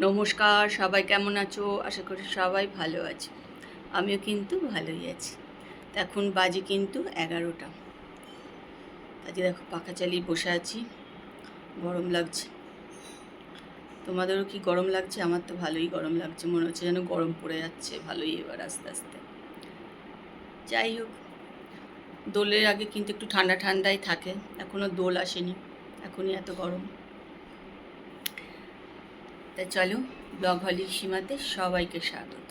নমস্কার, সবাই কেমন আছো? আশা করি সবাই ভালো আছে। আমিও কিন্তু ভালোই আছি। এখন বাজে কিন্তু 11টা। আজকে দেখো পাখা চালিয়ে বসে আছি, গরম লাগছে। তোমাদেরও কি গরম লাগছে? আমার তো ভালোই গরম লাগছে, মনে হচ্ছে যেন গরম পড়ে যাচ্ছে ভালোই এবার আস্তে আস্তে। যাই হোক, দোলের আগে কিন্তু একটু ঠান্ডা ঠান্ডাই থাকে, এখনও দোল আসেনি, এখনই এত গরম। তাই চলো, ব্লগ হলির সীমাতে সবাইকে স্বাগত।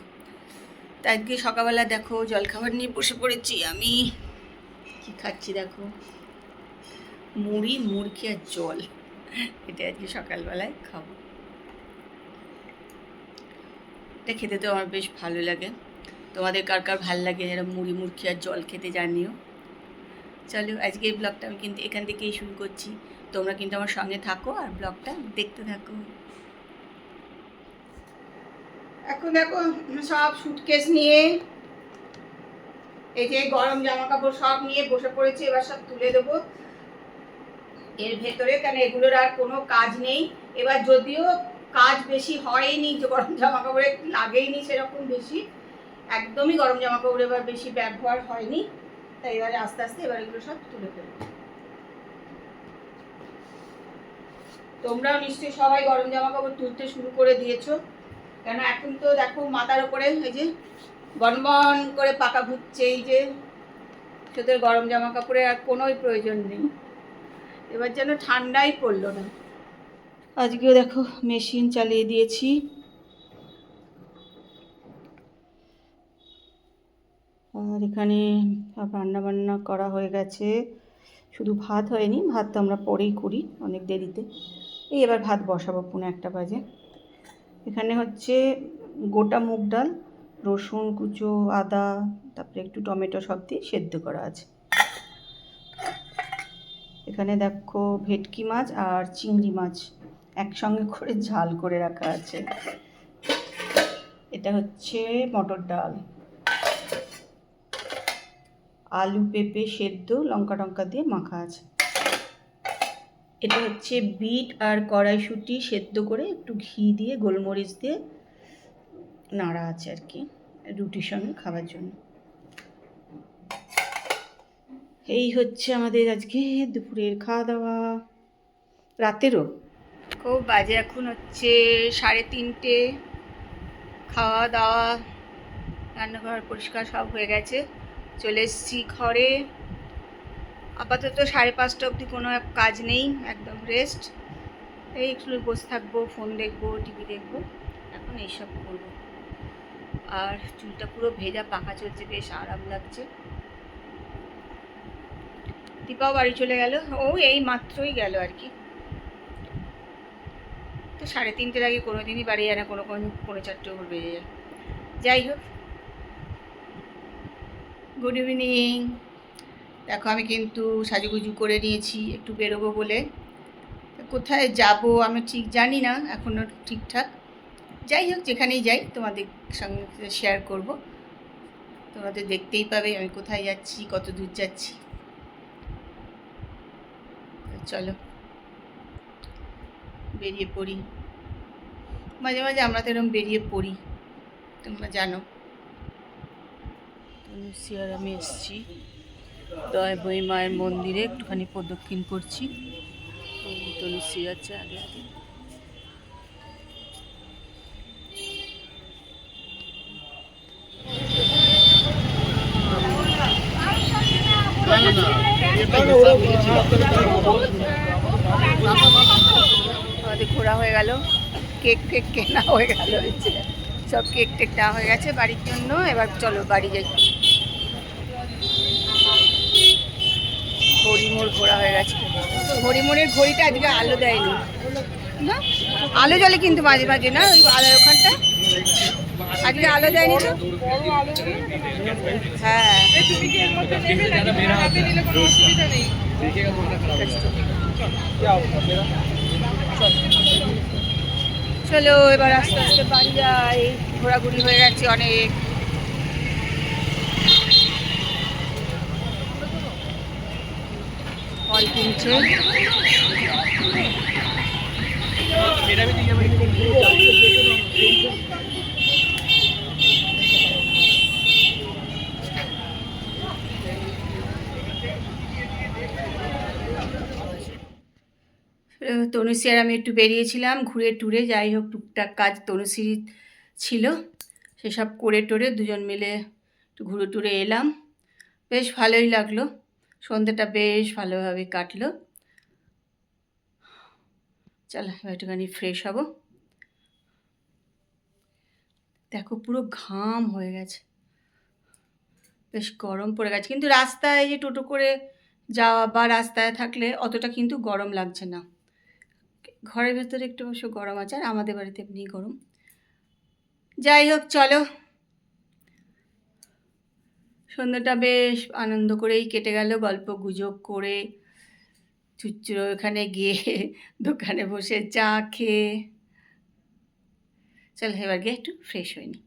তা আজকে সকালবেলা দেখো জলখাবার নিয়ে বসে পড়েছি। আমি কি খাচ্ছি দেখো, মুড়ি, মুড়কি আর জল। এটা আজকে সকালবেলায় খাবো। এটা খেতে তো আমার বেশ ভালো লাগে। তোমাদের কার কার ভালো লাগে যারা মুড়ি, মুড়কি আর জল খেতে জানিও। চলো, আজকে এই ব্লগটা আমি কিন্তু এখান থেকেই শুরু করছি। তোমরা কিন্তু আমার সঙ্গে থাকো আর ব্লগটা দেখতে থাকো। এখন দেখো সব সুটকেস নিয়ে, এই যে গরম জামা কাপড় সব নিয়ে বসে পড়েছি। এবার সব তুলে দেবো এর ভেতরে, কেন এগুলোর আর কোনো কাজ নেই। এবার যদিও কাজ বেশি হয়নি, যে গরম জামা কাপড়ে লাগেইনি সেরকম বেশি, একদমই গরম জামা কাপড় এবার বেশি ব্যবহার হয়নি। তাই এবারে আস্তে আস্তে এবার এগুলো সব তুলে ফেলবো। তোমরাও নিশ্চয়ই সবাই গরম জামা কাপড় তুলতে শুরু করে দিয়েছো, কেন এখন তো দেখো মাথার ওপরে এই যে বনবন করে পাকা ঘুরছে। এই যে তোদের গরম জামা কাপড়ে আর কোনোই প্রয়োজন নেই, এবার যেন ঠান্ডাই পড়লো না। আজকেও দেখো মেশিন চালিয়ে দিয়েছি। আর এখানে রান্না বান্না করা হয়ে গেছে, শুধু ভাত হয়নি, ভাত তো আমরা পরেই করি অনেক দেরিতে। এই এবার ভাত বসাবো, 1:45 বাজে। এখানে হচ্ছে গোটা মুগ ডাল, রসুন কুচো, আদা, তারপরে একটু টমেটো সব দিয়ে সেদ্ধ করা আছে। এখানে দেখো ভেটকি মাছ আর চিংড়ি মাছ একসঙ্গে করে ঝাল করে রাখা আছে। এটা হচ্ছে মটর ডাল, আলু পেঁপে সেদ্ধ লঙ্কা টঙ্কা দিয়ে মাখা আছে। এটা হচ্ছে বিট আর কড়াইশুঁটি সেদ্ধ করে একটু ঘি দিয়ে গোলমরিচ দিয়ে নাড়া আছে আর কি, রুটির সঙ্গে খাওয়ার জন্য। এই হচ্ছে আমাদের আজকে দুপুরের খাওয়া দাওয়া, রাতেরও। খুব বাজে এখন হচ্ছে 3:30। খাওয়া দাওয়া রান্নাঘর পরিষ্কার সব হয়ে গেছে, চলে এসেছি ঘরে। আপাতত 5:30 অবধি কোনো কাজ নেই, একদম রেস্ট। এই একটু বসে থাকবো, ফোন দেখবো, টিভি দেখবো, এখন এইসব করবো। আর চুলটা পুরো ভেজা, পাখা চলছে, বেশ আরাম লাগছে। দীপাও বাড়ি চলে গেল, ও এই মাত্রই গেল আর কি। তো 3:30 আগে কোনো দিনই বাড়ি যায় না, কোনো 4:45 বেজে যায়। যাই হোক, গুড ইভিনিং। দেখো আমি কিন্তু সাজুগুজু করে নিয়েছি একটু বেরোবো বলে। কোথায় যাব আমি ঠিক জানি না এখনও ঠিকঠাক। যাই হোক, যেখানেই যাই তোমাদের সঙ্গে শেয়ার করব, তোমাদের দেখতেই পাবে আমি কোথায় যাচ্ছি, কত দূর যাচ্ছি। চলো বেরিয়ে পড়ি। মাঝে মাঝে আমরা তো এরকম বেরিয়ে পড়ি, তোমরা জানো। তনুশ্রী আর আমি এসেছি দয়াময়ী মায়ের মন্দিরে, একটুখানি প্রদক্ষিণ করছি। তনুশ্রী যাচ্ছে আগে আগে। আমাদের ঘোরা হয়ে গেল, কেক ফেক কেনা হয়ে গেল, সব কেক টেক নেওয়া হয়ে গেছে বাড়ির জন্য। এবার চলো বাড়ি যাই। হরিমোড় ঘোরা হয়ে গেছে। হরিমোড়ের ঘড়িটা আজকে আলো দেয়নি না, আলো জ্বলে কিন্তু মাঝে মাঝে, না ওই আলোর ওখানটা আজকে আলো দেয়নি তো। হ্যাঁ চলো এবার আস্তে আস্তে বাড়ি যাই, ঘোরাঘুরি হয়ে গেছে অনেক। ফল কিনছে। তনুশ্রী আর আমি একটু বেরিয়েছিলাম ঘুরে টুরে, যাই হোক টুকটাক কাজ তনুশ্রী ছিল, সেসব করে টোরে দুজন মিলে একটু ঘুরে টুরে এলাম। বেশ ভালোই লাগলো, সন্ধ্যেটা বেশ ভালোভাবে কাটলো। চল একটুখানি ফ্রেশ হব। দেখো পুরো ঘাম হয়ে গেছে, বেশ গরম পড়ে গেছে, কিন্তু রাস্তায় যে টোটো করে যাওয়া বা রাস্তায় থাকলে অতটা কিন্তু গরম লাগছে না। ঘরের ভেতরে একটু অবশ্য গরম আছে, আর আমাদের বাড়িতে এমনি গরম। যাই হোক চলো, সন্ধ্যাটা বেশ আনন্দ করেই কেটে গেল, গল্প গুজব করে চুচুড়ো ওখানে গিয়ে দোকানে বসে চা খেয়ে। চল এবার গিয়ে একটু ফ্রেশ হয়ে নি।